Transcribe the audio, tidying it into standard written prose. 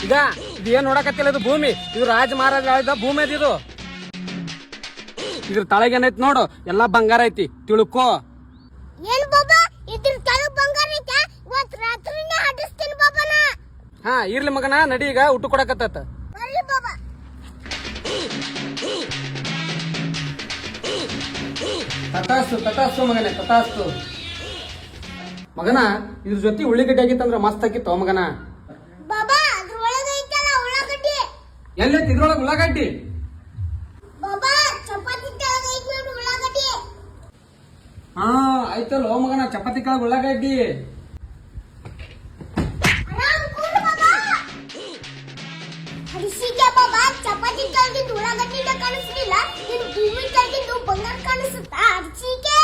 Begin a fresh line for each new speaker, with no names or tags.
ಈಗ ಇದೇನ್ ನೋಡಕತ್ತಿಲ್ಲ, ಇದು ಭೂಮಿ, ಇದು ರಾಜ ಮಹಾರಾಜ ಆಳಿದ ಭೂಮಿ ಅದ ಇದು. ಇದ್ರ ತಳಗ ಏನೈತಿ ನೋಡು, ಎಲ್ಲಾ ಬಂಗಾರ ಐತಿ, ತಿಳ್ಕೋ.
ಏನ್ ಬಾಬಾ ಇದ್ರ ತಳಗ ಬಂಗಾರ ಐತೆ? ಇವತ್ ರಾತ್ರಿನೇ ಹಡಿಸ್ತೀನಿ ಬಾಬಾನ.
ಹಾ ಇರ್ಲಿ ಮಗನ, ನಡಿ ಈಗ ಊಟ ಕೊಡಕತ್ತ.
ಬರ್ರಿ ಬಾಬಾ.
ತತಾಸ್ತು ತತಾಸ್ತು ಮಗನೇ, ತತಾಸ್ತು. ಮಗನ ಇದ್ರ ಜೊತೆ ಉಳ್ಳಿಗಡ್ಡೆ ಆಗಿತ್ತಂದ್ರ ಮಸ್ತ್ ಆಗಿತ್ತು ಮಗನ.
ಬಾಬಾ ಅದ್ರೊಳಗೆ ಐತಲ್ಲ ಉಳ್ಳಾಗಡ್ಡಿ.
ಎಲ್ಲೈತಿ ಇದ್ರೊಳಗ ಉಳ್ಳಾಗಡ್ಡಿ?
ಬಾಬಾ ಚಪಾತಿ ತಳಗ ಐತಿ ನೋಡು ಉಳ್ಳಾಗಡ್ಡಿ.
ಹಾ ಆಯ್ತಲ್ಲ ಮಗನ, ಚಪಾತಿ ಕೆಳಗ ಉಳ್ಳಾಗಡ್ಡಿ.
ಆರಾಮ್ ಕೂಡು ಬಾಬಾ. ಹಡಿಸಿಕೆ ಬಾಬಾ, ಚಪಾತಿ ತಳಗಿಂದ ಉಳ್ಳಾಗಡ್ಡಿ ಕಾಣಿಸ್ಲಿಲ್ಲ, ನಿನ್ ಭೂಮಿ ತಳಗಿಂದ ಬಂಗಾರ ಕಾಣಿಸುತ್ತಾ ಹಡಿಸಿಕೆ?